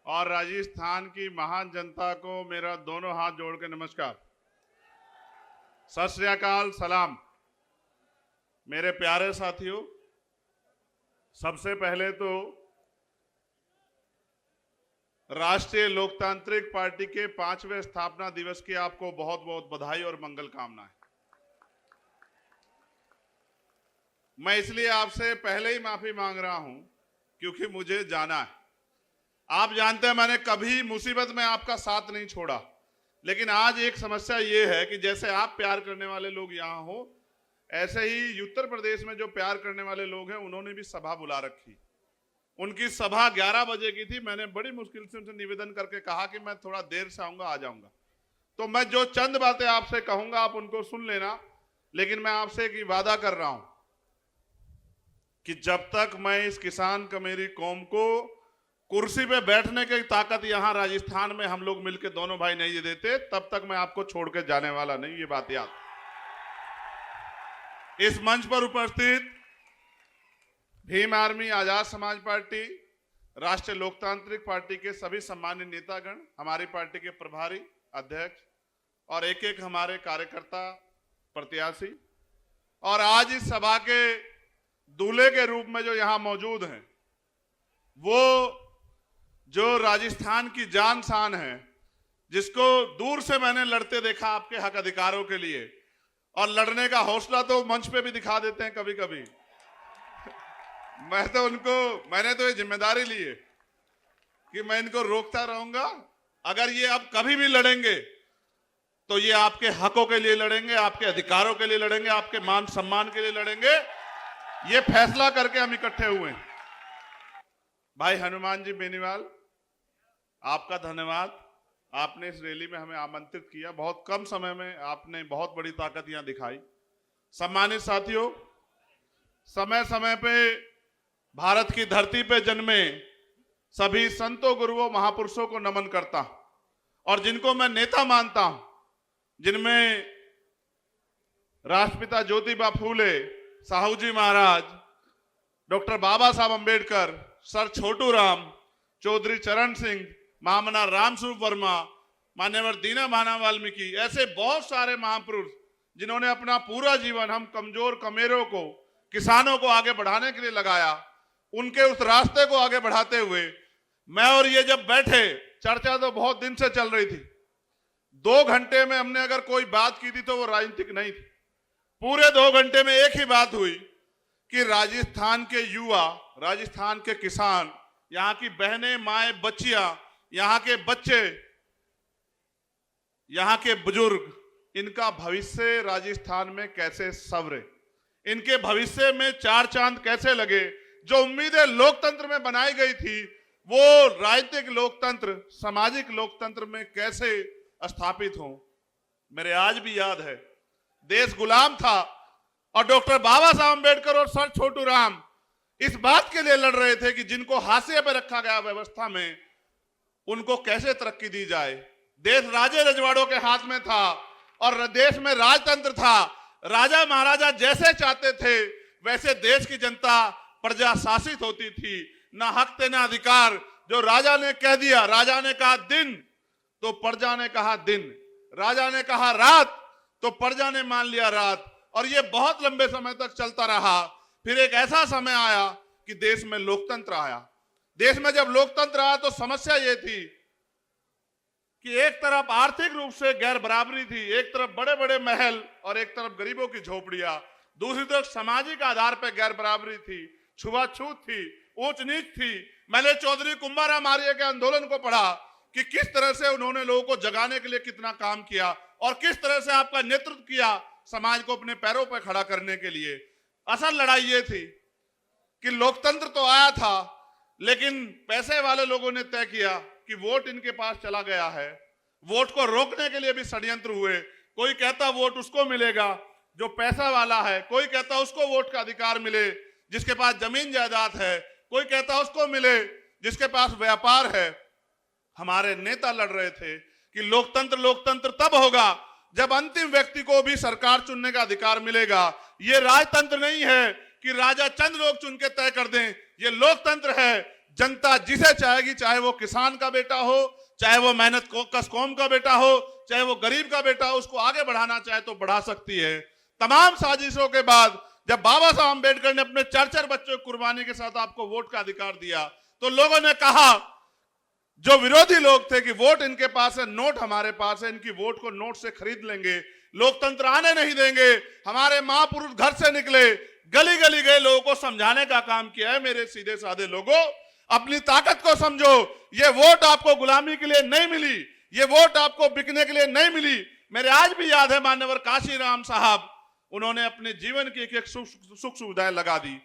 और राजस्थान की महान जनता को मेरा दोनों हाथ जोड़ के नमस्कार, सत श्री अकाल, सलाम। मेरे प्यारे साथियों, सबसे पहले तो राष्ट्रीय लोकतांत्रिक पार्टी के 5वें स्थापना दिवस की आपको बहुत बहुत बधाई और मंगल कामनाएं। मैं इसलिए आपसे पहले ही माफी मांग रहा हूं क्योंकि मुझे जाना है। आप जानते हैं मैंने कभी मुसीबत में आपका साथ नहीं छोड़ा, लेकिन आज एक समस्या ये है कि जैसे आप प्यार करने वाले लोग यहां हो, ऐसे ही उत्तर प्रदेश में जो प्यार करने वाले लोग हैं उन्होंने भी सभा बुला रखी। उनकी सभा 11 बजे की थी। मैंने बड़ी मुश्किल से उनसे निवेदन करके कहा कि मैं थोड़ा देर से आऊंगा, आ जाऊंगा। तो मैं जो चंद बातें आपसे कहूंगा आप उनको सुन लेना, लेकिन मैं आपसे एक वादा कर रहा हूं कि जब तक मैं इस किसान कमेरी कौम को कुर्सी पे बैठने की ताकत यहां राजस्थान में हम लोग मिलकर दोनों भाई नहीं देते, तब तक मैं आपको छोड़ के जाने वाला नहीं। ये बात याद। इस मंच पर उपस्थित भीम आर्मी, आजाद समाज पार्टी, राष्ट्रीय लोकतांत्रिक पार्टी के सभी सम्मानित नेतागण, हमारी पार्टी के प्रभारी अध्यक्ष और एक एक हमारे कार्यकर्ता प्रत्याशी, और आज इस सभा के दूल्हे के रूप में जो यहां मौजूद हैं, वो जो राजस्थान की जान शान है, जिसको दूर से मैंने लड़ते देखा आपके हक अधिकारों के लिए, और लड़ने का हौसला तो मंच पे भी दिखा देते हैं कभी कभी। मैंने तो ये जिम्मेदारी ली है कि मैं इनको रोकता रहूंगा। अगर ये अब कभी भी लड़ेंगे तो ये आपके हकों के लिए लड़ेंगे, आपके अधिकारों के लिए लड़ेंगे, आपके मान सम्मान के लिए लड़ेंगे। ये फैसला करके हम इकट्ठे हुए हैं। भाई हनुमान जी बेनीवाल, आपका धन्यवाद। आपने इस रैली में हमें आमंत्रित किया। बहुत कम समय में आपने बहुत बड़ी ताकत यहां दिखाई। सम्मानित साथियों, समय समय पे भारत की धरती पे जन्मे सभी संतों, गुरुओं, महापुरुषों को नमन करता हूं, और जिनको मैं नेता मानता हूं, जिनमें राष्ट्रपिता ज्योतिबा फूले, साहू जी महाराज, डॉक्टर बाबा साहब अंबेडकर, सर छोटू राम, चौधरी चरण सिंह, महामना रामस्वरूप वर्मा, मान्यवर दीना भाना वाल्मीकि, ऐसे बहुत सारे महापुरुष जिन्होंने अपना पूरा जीवन हम कमजोर कमेरों को, किसानों को आगे बढ़ाने के लिए लगाया। उनके उस रास्ते को आगे बढ़ाते हुए मैं और ये जब बैठे, चर्चा तो बहुत दिन से चल रही थी। 2 घंटे में हमने अगर कोई बात की थी तो वो राजनीतिक नहीं थी। पूरे 2 घंटे में एक ही बात हुई कि राजस्थान के युवा, राजस्थान के किसान, यहाँ की बहनें, माएँ, बच्चियां, यहाँ के बच्चे, यहाँ के बुजुर्ग, इनका भविष्य राजस्थान में कैसे संवरे, इनके भविष्य में 4 चांद कैसे लगे। जो उम्मीदें लोकतंत्र में बनाई गई थी वो राजनीतिक लोकतंत्र, सामाजिक लोकतंत्र में कैसे स्थापित हो। मेरे आज भी याद है, देश गुलाम था और डॉक्टर बाबा साहब अंबेडकर और सर छोटू राम इस बात के लिए लड़ रहे थे कि जिनको हाशिए पर रखा गया व्यवस्था में, उनको कैसे तरक्की दी जाए। देश राजे रजवाड़ों के हाथ में था और देश में राजतंत्र था। राजा महाराजा जैसे चाहते थे वैसे देश की जनता, प्रजा शासित होती थी। ना हक थे ना अधिकार। जो राजा ने कह दिया, राजा ने कहा दिन तो प्रजा ने कहा दिन, राजा ने कहा रात तो प्रजा ने मान लिया रात, और ये बहुत लंबे समय तक चलता रहा। फिर एक ऐसा समय आया कि देश में लोकतंत्र आया। देश में जब लोकतंत्र आया तो समस्या ये थी कि एक तरफ आर्थिक रूप से गैर बराबरी थी, एक तरफ बड़े बड़े महल और एक तरफ गरीबों की झोपड़ियां, दूसरी तरफ सामाजिक आधार पर गैर बराबरी थी, छुआछूत थी, ऊंच नीच थी। मैंने चौधरी कुंभाराम आर्य के आंदोलन को पढ़ा कि किस तरह से उन्होंने लोगों को जगाने के लिए कितना काम किया और किस तरह से आपका नेतृत्व किया समाज को अपने पैरों पर खड़ा करने के लिए। असल लड़ाई ये थी कि लोकतंत्र तो आया था, लेकिन पैसे वाले लोगों ने तय किया कि वोट इनके पास चला गया है। वोट को रोकने के लिए भी षड्यंत्र हुए। कोई कहता वोट उसको मिलेगा जो पैसा वाला है, कोई कहता उसको वोट का अधिकार मिले जिसके पास जमीन जायदाद है, कोई कहता उसको मिले जिसके पास व्यापार है। हमारे नेता लड़ रहे थे कि लोकतंत्र तब होगा जब अंतिम व्यक्ति को भी सरकार चुनने का अधिकार मिलेगा। ये राजतंत्र नहीं है कि राजा चंद लोग चुन के तय कर दें। ये लोकतंत्र है जनता जिसे चाहेगी, चाहे वो किसान का बेटा हो, चाहे वो मेहनत कश कौम का बेटा हो, चाहे वो गरीब का बेटा हो, उसको आगे बढ़ाना चाहे तो बढ़ा सकती है। तमाम साजिशों के बाद जब बाबा साहब अम्बेडकर ने अपने 4-4 बच्चों की कुर्बानी के साथ आपको वोट का अधिकार दिया, तो लोगों ने कहा, जो विरोधी लोग थे, कि वोट इनके पास है, नोट हमारे पास है, इनकी वोट को नोट से खरीद लेंगे, लोकतंत्र आने नहीं देंगे। हमारे महापुरुष घर से निकले, गली गली गए, लोगों को समझाने का काम किया है। मेरे सीधे साधे लोगों, अपनी ताकत को समझो। ये वोट आपको गुलामी के लिए नहीं मिली, ये वोट आपको बिकने के लिए नहीं मिली। मेरे आज भी याद है मान्यवर काशीराम साहब, उन्होंने अपने जीवन की एक सुख सुविधाएं लगा दी।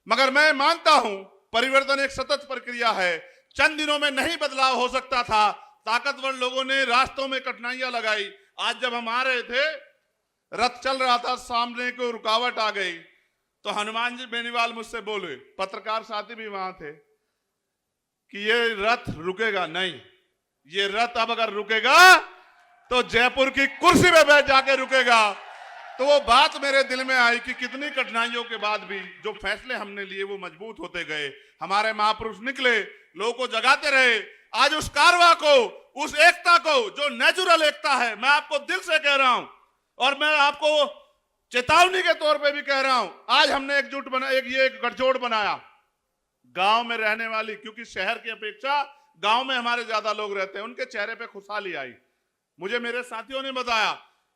मगर मैं मानता हूं परिवर्तन एक सतत प्रक्रिया है, चंद दिनों में नहीं बदलाव हो सकता था। ताकतवर लोगों ने रास्तों में कठिनाइयां लगाई। आज जब हम आ रहे थे, रथ चल रहा था, सामने को रुकावट आ गई, तो हनुमान जी बेनीवाल मुझसे बोले, पत्रकार साथी भी वहां थे, कि ये रथ रुकेगा नहीं, ये रथ अब अगर रुकेगा तो जयपुर की कुर्सी पे बैठ जाके रुकेगा। तो वो बात मेरे दिल में आई कि कितनी कठिनाइयों के बाद भी जो फैसले हमने लिए वो मजबूत होते गए। हमारे महापुरुष निकले, लोगों को जगाते रहे। आज उस कारवा को, उस एकता को, जो नेचुरल एकता है, मैं आपको दिल से कह रहा हूं, और मैं आपको चेतावनी के तौर पे भी कह रहा हूं। आज हमने एकजुट बना, एक गठजोड़ बनाया गांव में रहने वाली, क्योंकि शहर की अपेक्षा गांव में हमारे ज्यादा लोग रहते हैं, उनके चेहरे पे खुशहाली आई। मुझे मेरे साथियों ने बताया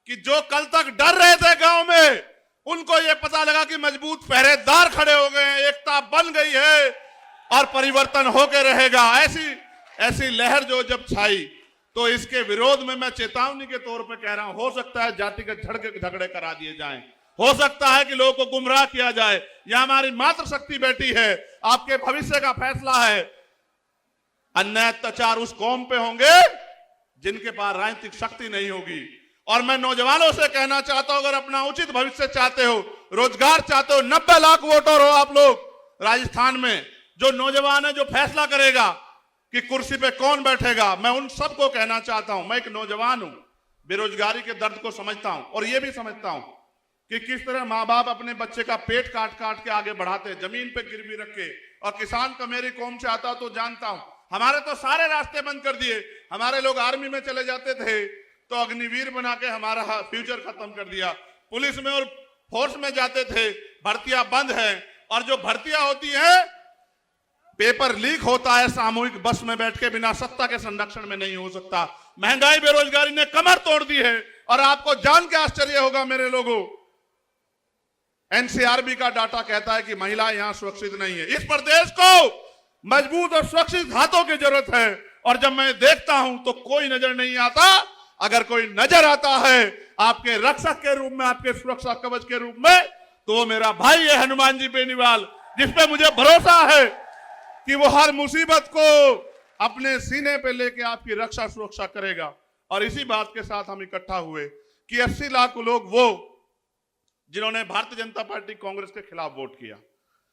कि जो कल तक डर रहे थे गांव में, उनको यह पता लगा कि मजबूत पहरेदार खड़े हो गए हैं, एकता बन गई है और परिवर्तन होकर रहेगा। ऐसी लहर जो जब छाई, तो इसके विरोध में मैं चेतावनी के तौर पे कह रहा हूं, हो सकता है जातिगत झगड़े करा दिए जाएं, हो सकता है कि लोगों को गुमराह किया जाए। यह हमारी मातृशक्ति बैठी है, आपके भविष्य का फैसला है। अन्याय अत्याचार उस कौम पे होंगे जिनके पास राजनीतिक शक्ति नहीं होगी। और मैं नौजवानों से कहना चाहता हूं, अगर अपना उचित भविष्य चाहते हो, रोजगार चाहते हो, 90 लाख वोटर हो आप लोग राजस्थान में, जो नौजवान है, जो फैसला करेगा कि कुर्सी पे कौन बैठेगा, मैं उन सबको कहना चाहता हूं। मैं एक नौजवान हूं, बेरोजगारी के दर्द को समझता हूं, और यह भी समझता हूं कि किस तरह माँ बाप अपने बच्चे का पेट काट काट के आगे बढ़ाते हैं, जमीन पे गिरवी रख के। और किसान का मेरी कौम से आता तो जानता हूं, हमारे तो सारे रास्ते बंद कर दिए। हमारे लोग आर्मी में चले जाते थे तो अग्निवीर बना के हमारा फ्यूचर खत्म कर दिया। पुलिस में और फोर्स में जाते थे, भर्तियां बंद है। और जो भर्तियां होती हैं, पेपर लीक होता है सामूहिक बस में बैठ के, बिना सत्ता के संरक्षण में नहीं हो सकता। महंगाई बेरोजगारी ने कमर तोड़ दी है। और आपको जान के आश्चर्य होगा मेरे लोगों, एनसीआरबी का डाटा कहता है कि महिलाएं यहां सुरक्षित नहीं है। इस प्रदेश को मजबूत और सुरक्षित हाथों की जरूरत है। और जब मैं देखता हूं तो कोई नजर नहीं आता। अगर कोई नजर आता है आपके रक्षक के रूप में, आपके सुरक्षा कवच के रूप में, तो वो मेरा भाई है हनुमान जी बेनीवाल, जिसपे मुझे भरोसा है कि वो हर मुसीबत को अपने सीने पे लेके आपकी रक्षा सुरक्षा करेगा। और इसी बात के साथ हम इकट्ठा हुए कि 80 लाख लोग वो जिन्होंने भारतीय जनता पार्टी कांग्रेस के खिलाफ वोट किया,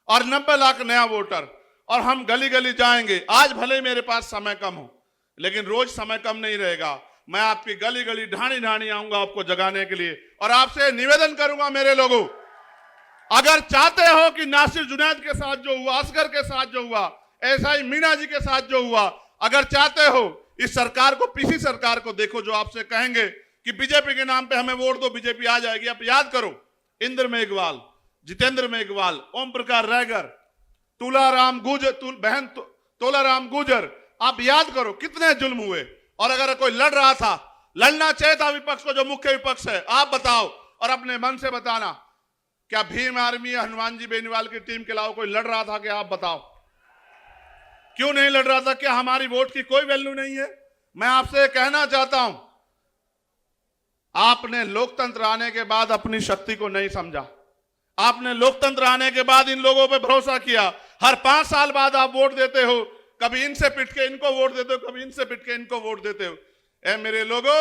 और 90 लाख नया वोटर। और हम गली गली जाएंगे। आज भले मेरे पास समय कम हो, लेकिन रोज समय कम नहीं रहेगा। मैं आपकी गली गली ढाणी ढाणी आऊंगा आपको जगाने के लिए। और आपसे निवेदन करूंगा मेरे लोगों, अगर चाहते हो कि नासिर जुनैद के साथ जो हुआ, असगर के साथ जो हुआ, ऐसा ही मीना जी के साथ जो हुआ, अगर चाहते हो इस सरकार को, पीसी सरकार को देखो, जो आपसे कहेंगे कि बीजेपी के नाम पे हमें वोट दो, बीजेपी आ जाएगी। आप याद करो, इंद्र मेघवाल, जितेंद्र मेघवाल, ओम प्रकाश रैगर, तुलाराम गुजर, बहन तोलाराम गुजर, आप याद करो कितने जुल्म हुए। और अगर कोई लड़ रहा था, लड़ना चाहिए था विपक्ष को, जो मुख्य विपक्ष है, आप बताओ और अपने मन से बताना, क्या भीम आर्मी या हनुमान जी बेनीवाल की टीम के अलावा कोई लड़ रहा था? क्या आप बताओ, क्यों नहीं लड़ रहा था? क्या हमारी वोट की कोई वैल्यू नहीं है? मैं आपसे कहना चाहता हूं, आपने लोकतंत्र आने के बाद अपनी शक्ति को नहीं समझा। आपने लोकतंत्र आने के बाद इन लोगों पे भरोसा किया। हर 5 साल बाद आप वोट देते हो, कभी इनसे पिट के इनको वोट देते हो, कभी इनसे पिट के इनको वोट देते हो। ए मेरे लोगों,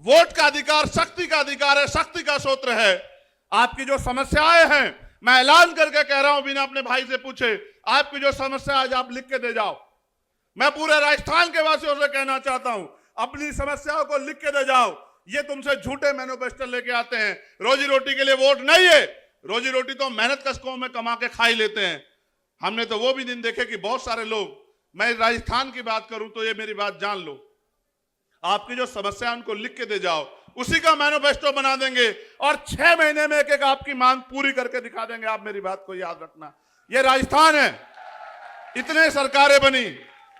वोट का अधिकार शक्ति का अधिकार है, शक्ति का सूत्र है। आपकी जो समस्याएं हैं, मैं ऐलान करके कह रहा हूं, बिना अपने भाई से पूछे, आपकी जो समस्या आज आप लिख के दे जाओ। मैं पूरे राजस्थान के वासियों से कहना चाहता हूं, अपनी समस्याओं को लिख के दे जाओ। ये तुमसे झूठे मैनिफेस्टो लेके आते हैं। रोजी रोटी के लिए वोट नहीं है, रोजी रोटी तो मेहनत कश कौम में कमा के खा ही लेते हैं। हमने तो वो भी दिन देखे कि बहुत सारे लोग मैं राजस्थान की बात करूं तो ये मेरी बात जान लो, आपकी जो समस्या है उनको लिख के दे जाओ, उसी का मैनिफेस्टो बना देंगे और 6 महीने में एक एक आपकी मांग पूरी करके दिखा देंगे। आप मेरी बात को याद रखना, ये राजस्थान है। इतने सरकारें बनी,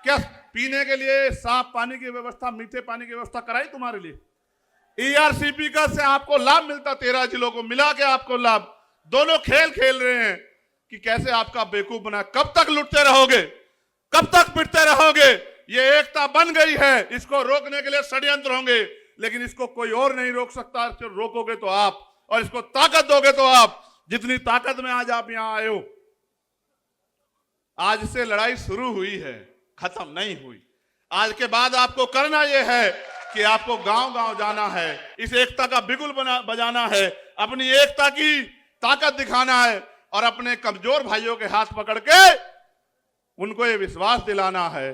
क्या पीने के लिए साफ पानी की व्यवस्था, मीठे पानी की व्यवस्था कराई तुम्हारे लिए? ईआरसीपी का से आपको लाभ मिलता, 13 जिलों को मिला के आपको लाभ। दोनों खेल खेल रहे हैं कि कैसे आपका बेवकूफ बना। कब तक लुटते रहोगे, कब तक पिटते रहोगे? ये एकता बन गई है, इसको रोकने के लिए षड्यंत्र होंगे, लेकिन इसको कोई और नहीं रोक सकता। रोकोगे तो आप, और इसको ताकत दोगे तो आप। जितनी ताकत में आज आप यहां आए हो, आज से लड़ाई शुरू हुई है, खत्म नहीं हुई। आज के बाद आपको करना यह है कि आपको गांव गांव जाना है, इस एकता का बिगुल बजाना है, अपनी एकता की ताकत दिखाना है और अपने कमजोर भाइयों के हाथ पकड़ के उनको ये विश्वास दिलाना है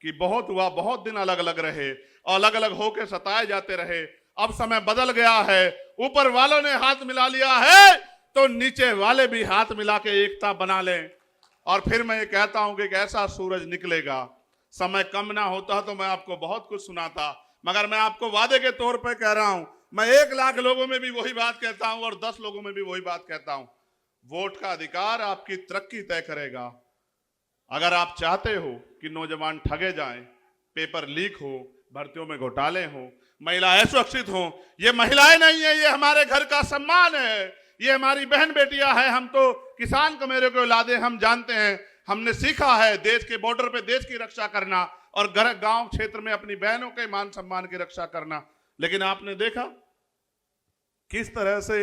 कि बहुत हुआ, बहुत दिन अलग अलग रहे, अलग अलग होकर सताए जाते रहे, अब समय बदल गया है। ऊपर वालों ने हाथ मिला लिया है तो नीचे वाले भी हाथ मिला के एकता बना लें। और फिर मैं ये कहता हूं कि एक ऐसा सूरज निकलेगा। समय कम ना होता तो मैं आपको बहुत कुछ सुनाता, मगर मैं आपको वादे के तौर पे कह रहा हूं, मैं 1 लाख लोगों में भी वही बात कहता हूं और 10 लोगों में भी वही बात कहता हूं। वोट का अधिकार आपकी तरक्की तय करेगा। अगर आप चाहते हो कि नौजवान ठगे जाएं, पेपर लीक हो, भर्तियों में घोटाले हो, महिलाएं सुरक्षित हो, ये महिलाएं नहीं है, ये हमारे घर का सम्मान है, ये हमारी बहन बेटियां हैं। हम तो किसान कमेरे के औलादे, हम जानते हैं, हमने सीखा है देश के बॉर्डर पे देश की रक्षा करना और घर गांव क्षेत्र में अपनी बहनों के मान सम्मान की रक्षा करना। लेकिन आपने देखा किस तरह से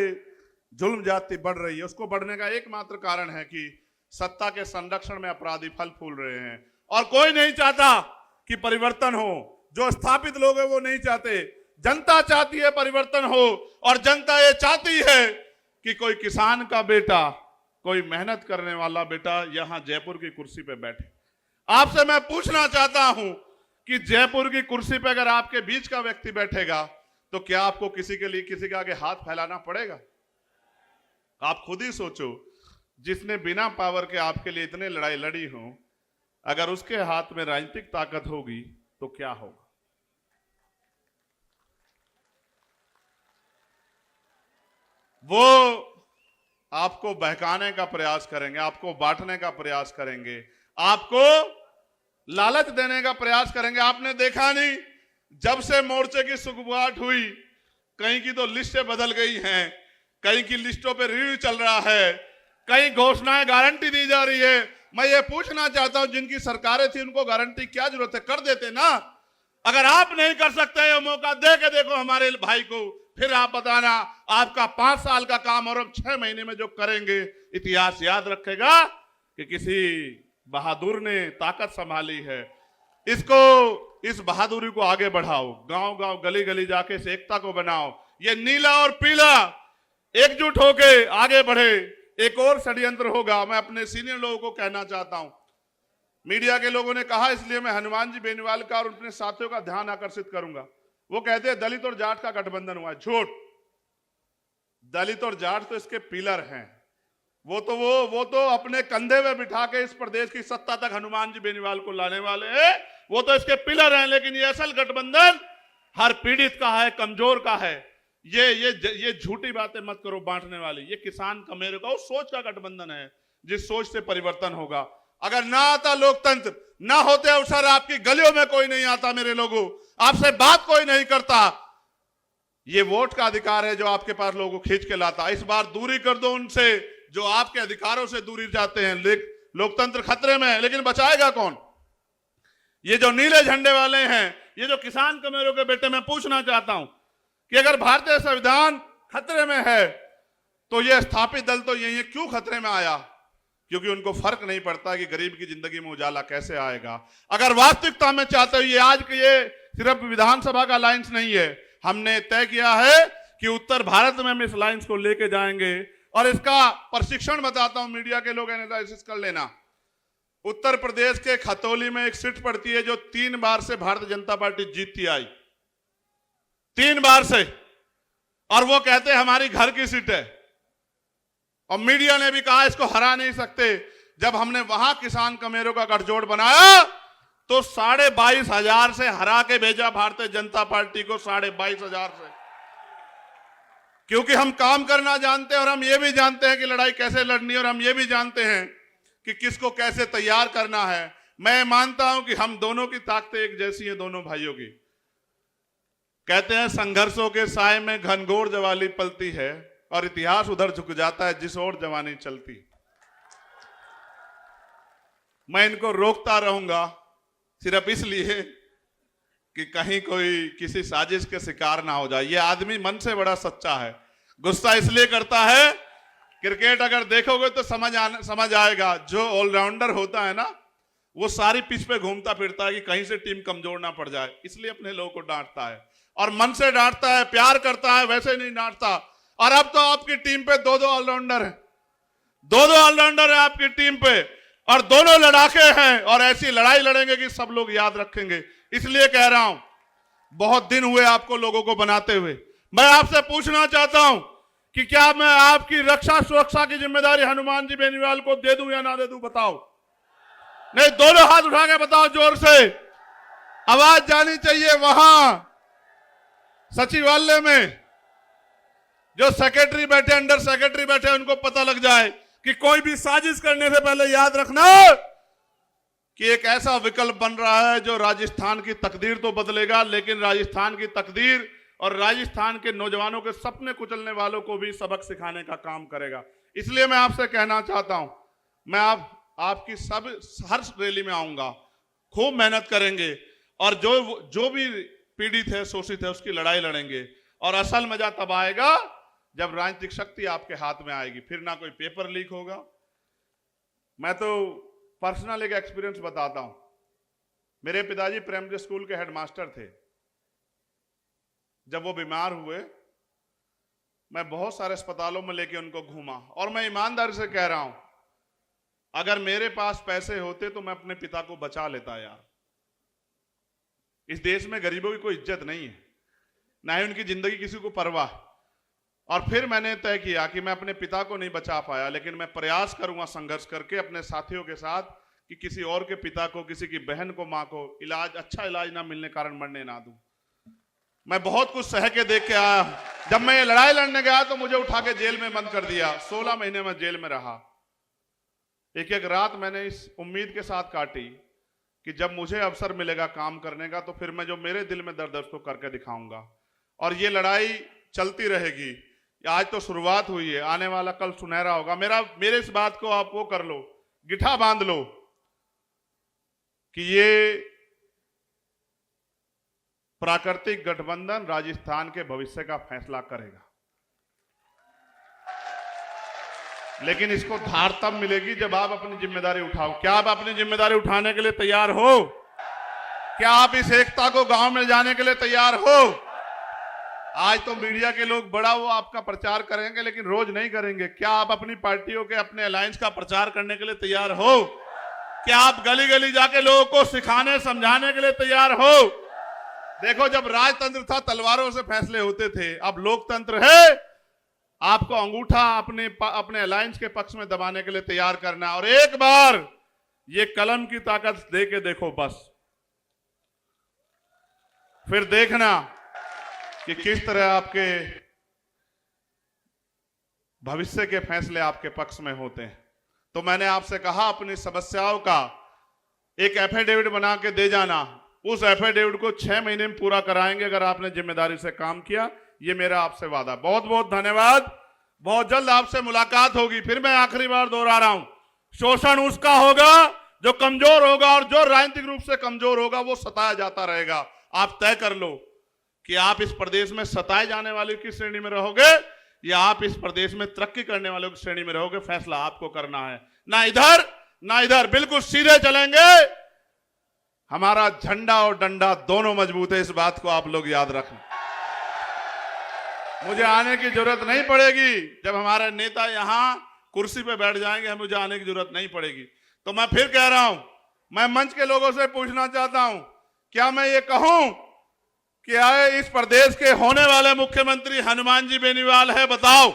जुल्म जाति बढ़ रही है। उसको बढ़ने का एकमात्र कारण है कि सत्ता के संरक्षण में अपराधी फल फूल रहे हैं और कोई नहीं चाहता कि परिवर्तन हो। जो स्थापित लोग हैं वो नहीं चाहते, जनता चाहती है परिवर्तन हो। और जनता ये चाहती है कि कोई किसान का बेटा, कोई मेहनत करने वाला बेटा यहां जयपुर की कुर्सी पे बैठे। आपसे मैं पूछना चाहता हूं कि जयपुर की कुर्सी पे अगर आपके बीच का व्यक्ति बैठेगा तो क्या आपको किसी के लिए किसी के आगे हाथ फैलाना पड़ेगा? आप खुद ही सोचो, जिसने बिना पावर के आपके लिए इतने लड़ाई लड़ी हो, अगर उसके हाथ में राजनीतिक ताकत होगी तो क्या होगा? वो आपको बहकाने का प्रयास करेंगे, आपको बांटने का प्रयास करेंगे, आपको लालच देने का प्रयास करेंगे। आपने देखा नहीं, जब से मोर्चे की सुगबुगाहट हुई, कहीं की तो लिस्टें बदल गई हैं, कहीं की लिस्टों पे रिव्यू चल रहा है, कहीं घोषणाएं गारंटी दी जा रही है। मैं ये पूछना चाहता हूं, जिनकी सरकारें थी उनको गारंटी क्या जरूरत है? कर देते ना। अगर आप नहीं कर सकते, ये मौका दे के देखो हमारे भाई को, फिर आप बताना आपका 5 साल का काम और अब 6 महीने में जो करेंगे, इतिहास याद रखेगा कि किसी बहादुर ने ताकत संभाली है। इस बहादुरी को आगे बढ़ाओ, गांव गांव गली गली जाके इस एकता को बनाओ। ये नीला और पीला एकजुट होके आगे बढ़े। एक और षड्यंत्र होगा, मैं अपने सीनियर लोगों को कहना चाहता हूं, मीडिया के लोगों ने कहा, इसलिए मैं हनुमान जी बेनीवाल का और अपने साथियों का ध्यान आकर्षित करूंगा। वो कहते हैं दलित और जाट का गठबंधन हुआ है। झूठ। दलित और जाट तो इसके पिलर हैं। वो तो अपने कंधे में बिठा के इस प्रदेश की सत्ता तक हनुमान जी बेनीवाल को लाने वाले हैं, वो तो इसके पिलर हैं। लेकिन ये असल गठबंधन हर पीड़ित का है, कमजोर का है। ये झूठी बातें मत करो बांटने वाली। ये किसान कमेरे का उस सोच का गठबंधन है जिस सोच से परिवर्तन होगा। अगर ना आता लोकतंत्र, ना होते अवसर, आपकी गलियों में कोई नहीं आता मेरे लोगों, आपसे बात कोई नहीं करता। ये वोट का अधिकार है जो आपके पास लोगों को खींच के लाता। इस बार दूरी कर दो उनसे जो आपके अधिकारों से दूरी जाते हैं। लोकतंत्र खतरे में है, लेकिन बचाएगा कौन? ये जो नीले झंडे वाले हैं, ये जो किसान कमेरों के बेटे, मैं पूछना चाहता हूं कि अगर भारतीय संविधान खतरे में है तो ये स्थापित दल तो यही क्यों खतरे में आया? क्योंकि उनको फर्क नहीं पड़ता कि गरीब की जिंदगी में उजाला कैसे आएगा। अगर वास्तविकता में चाहते हो, ये आज के ये सिर्फ विधानसभा का लाइंस नहीं है, हमने तय किया है कि उत्तर भारत में हम इस लाइंस को लेके जाएंगे। और इसका प्रशिक्षण बताता हूं, मीडिया के लोग एनालिसिस कर लेना। उत्तर प्रदेश के खतौली में एक सीट पड़ती है जो 3 बार से भारतीय जनता पार्टी जीतती आई, 3 बार से, और वो कहते हैं हमारी घर की सीट है। और मीडिया ने भी कहा इसको हरा नहीं सकते। जब हमने वहां किसान कमेरों का गठजोड़ बनाया तो 22,500 से हरा के भेजा भारतीय जनता पार्टी को, 22,500 से। क्योंकि हम काम करना जानते हैं और हम ये भी जानते हैं कि लड़ाई कैसे लड़नी है, और हम ये भी जानते हैं कि किसको कैसे तैयार करना है। मैं मानता हूं कि हम दोनों की ताकतें एक जैसी हैं, दोनों भाइयों की। कहते हैं संघर्षों के साए में घनघोर जवानी पलती है, और इतिहास उधर झुक जाता है जिस ओर जवानी चलती। मैं इनको रोकता रहूंगा सिर्फ इसलिए कि कहीं कोई किसी साजिश के शिकार ना हो जाए। ये आदमी मन से बड़ा सच्चा है, गुस्सा इसलिए करता है। क्रिकेट अगर देखोगे तो समझ आएगा, जो ऑलराउंडर होता है ना, वो सारी पिच पे घूमता फिरता है कि कहीं से टीम कमजोर ना पड़ जाए, इसलिए अपने लोगों को डांटता है और मन से डांटता है, प्यार करता है, वैसे नहीं डांटता। और अब तो आपकी टीम पे दो ऑलराउंडर है, दो ऑलराउंडर है आपकी टीम पे, और दोनों लड़ाके हैं, और ऐसी लड़ाई लड़ेंगे कि सब लोग याद रखेंगे। इसलिए कह रहा हूं, बहुत दिन हुए आपको लोगों को बनाते हुए। मैं आपसे पूछना चाहता हूं कि क्या मैं आपकी रक्षा सुरक्षा की जिम्मेदारी हनुमान जी बेनीवाल को दे दूं या ना दे दूं? बताओ। नहीं, दोनों हाथ उठा के बताओ, जोर से आवाज जानी चाहिए। वहां सचिवालय में जो सेक्रेटरी बैठे, अंडर सेक्रेटरी बैठे, उनको पता लग जाए कि कोई भी साजिश करने से पहले याद रखना कि एक ऐसा विकल्प बन रहा है जो राजस्थान की तकदीर तो बदलेगा, लेकिन राजस्थान की तकदीर और राजस्थान के नौजवानों के सपने कुचलने वालों को भी सबक सिखाने का काम करेगा। इसलिए मैं आपसे कहना चाहता हूं, मैं आपकी हर रैली में आऊंगा, खूब मेहनत करेंगे, और जो भी पीड़ित है, शोषित है, उसकी लड़ाई लड़ेंगे। और असल मजा तब आएगा जब राजनीतिक शक्ति आपके हाथ में आएगी, फिर ना कोई पेपर लीक होगा। मैं तो पर्सनल एक एक्सपीरियंस बताता हूं। मेरे पिताजी प्राइमरी स्कूल के हेडमास्टर थे। जब वो बीमार हुए, मैं बहुत सारे अस्पतालों में लेके उनको घूमा, और मैं ईमानदारी से कह रहा हूं, अगर मेरे पास पैसे होते तो मैं अपने पिता को बचा लेता यार। इस देश में गरीबों की कोई इज्जत नहीं है, ना ही उनकी जिंदगी किसी को परवाह। और फिर मैंने तय किया कि मैं अपने पिता को नहीं बचा पाया, लेकिन मैं प्रयास करूंगा संघर्ष करके अपने साथियों के साथ कि किसी और के पिता को, किसी की बहन को, मां को अच्छा इलाज ना मिलने कारण मरने ना दूं। मैं बहुत कुछ सह के देख के आया। जब मैं ये लड़ाई लड़ने गया तो मुझे उठा के जेल में बंद कर दिया। 16 महीने में जेल में रहा। एक एक रात मैंने इस उम्मीद के साथ काटी कि जब मुझे अवसर मिलेगा काम करने का, तो फिर मैं जो मेरे दिल में दर्द है उसको करके दिखाऊंगा। और ये लड़ाई चलती रहेगी। आज तो शुरुआत हुई है, आने वाला कल सुनहरा होगा। मेरे इस बात को आप वो कर लो, गिठा बांध लो कि ये प्राकृतिक गठबंधन राजस्थान के भविष्य का फैसला करेगा। लेकिन इसको धार तब मिलेगी जब आप अपनी जिम्मेदारी उठाओ। क्या आप अपनी जिम्मेदारी उठाने के लिए तैयार हो? क्या आप इस एकता को गांव में जाने के लिए तैयार हो? आज तो मीडिया के लोग बड़ा वो आपका प्रचार करेंगे, लेकिन रोज नहीं करेंगे। क्या आप अपनी पार्टियों के, अपने अलायंस का प्रचार करने के लिए तैयार हो? क्या आप गली गली जाके लोगों को सिखाने, समझाने के लिए तैयार हो? देखो, जब राजतंत्र था तलवारों से फैसले होते थे, अब लोकतंत्र है, आपको अंगूठा अपने अलायंस के पक्ष में दबाने के लिए तैयार करना। और एक बार ये कलम की ताकत दे के देखो बस, फिर देखना कि किस तरह आपके भविष्य के फैसले आपके पक्ष में होते हैं। तो मैंने आपसे कहा, अपनी समस्याओं का एक एफिडेविट बना के दे जाना। उस एफिडेविट को 6 महीने में पूरा कराएंगे अगर आपने जिम्मेदारी से काम किया। ये मेरा आपसे वादा। बहुत बहुत धन्यवाद। बहुत जल्द आपसे मुलाकात होगी। फिर मैं आखिरी बार दोहरा रहा हूं, शोषण उसका होगा जो कमजोर होगा, और जो राजनीतिक रूप से कमजोर होगा वो सताया जाता रहेगा। आप तय कर लो कि आप इस प्रदेश में सताए जाने वाले की श्रेणी में रहोगे या आप इस प्रदेश में तरक्की करने वालों की श्रेणी में रहोगे। फैसला आपको करना है। ना इधर ना इधर, बिल्कुल सीधे चलेंगे। हमारा झंडा और डंडा दोनों मजबूत है, इस बात को आप लोग याद रखना। मुझे आने की जरूरत नहीं पड़ेगी। जब हमारे नेता यहां कुर्सी पे बैठ जाएंगे, मुझे आने की जरूरत नहीं पड़ेगी। तो मैं फिर कह रहा हूं, मैं मंच के लोगों से पूछना चाहता हूं, क्या मैं ये कहूं कि आए इस प्रदेश के होने वाले मुख्यमंत्री हनुमान जी बेनीवाल है? बताओ,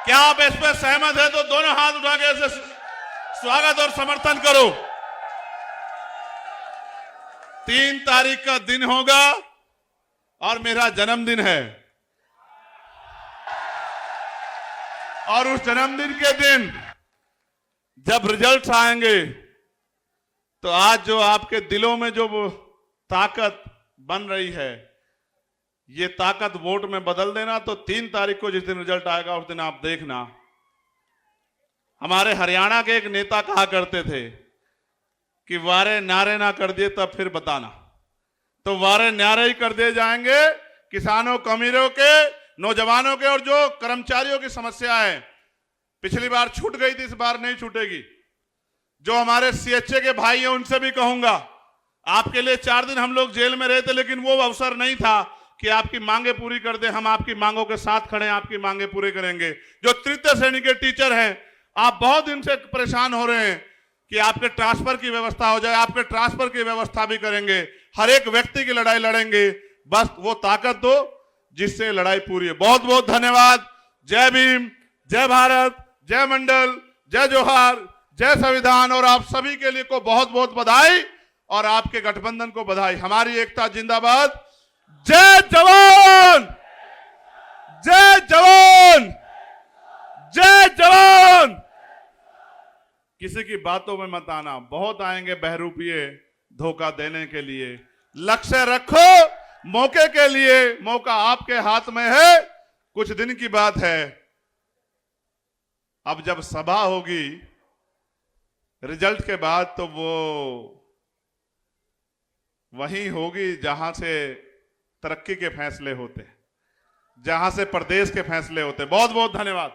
क्या आप इस पर सहमत है? तो दोनों हाथ उठा के ऐसे स्वागत और समर्थन करो। 3 तारीख का दिन होगा और मेरा जन्मदिन है, और उस जन्मदिन के दिन जब रिजल्ट्स आएंगे तो आज जो आपके दिलों में जो वो ताकत बन रही है, ये ताकत वोट में बदल देना। तो 3 तारीख को जिस दिन रिजल्ट आएगा उस दिन आप देखना। हमारे हरियाणा के एक नेता कहा करते थे कि वारे नारे ना कर दिए तब फिर बताना। तो वारे नारे ही कर दिए जाएंगे। किसानों, अमीरों के, नौजवानों के और जो कर्मचारियों की समस्या है, पिछली बार छूट गई थी, इस बार नहीं छूटेगी। जो हमारे सीएचए के भाई हैं उनसे भी कहूंगा, आपके लिए 4 दिन हम लोग जेल में रहे थे, लेकिन वो अवसर नहीं था कि आपकी मांगे पूरी कर दे। हम आपकी मांगों के साथ खड़े हैं, आपकी मांगे पूरे करेंगे। जो तृतीय श्रेणी के टीचर हैं, आप बहुत दिन से परेशान हो रहे हैं कि आपके ट्रांसफर की व्यवस्था हो जाए, आपके ट्रांसफर की व्यवस्था भी करेंगे। हर एक व्यक्ति की लड़ाई लड़ेंगे, बस वो ताकत दो जिससे लड़ाई पूरी है। बहुत बहुत धन्यवाद। जय भीम, जय भारत, जय मंडल, जय जोहार, जय संविधान। और आप सभी के लिए को बहुत बहुत बधाई और आपके गठबंधन को बधाई। हमारी एकता जिंदाबाद। जय जवान, जय जवान, जय जवान। किसी की बातों में मत आना, बहुत आएंगे बहरूपिये धोखा देने के लिए। लक्ष्य रखो मौके के लिए, मौका आपके हाथ में है। कुछ दिन की बात है, अब जब सभा होगी रिजल्ट के बाद तो वो वहीं होगी जहां से तरक्की के फैसले होते हैं, जहां से प्रदेश के फैसले होते हैं। बहुत बहुत धन्यवाद।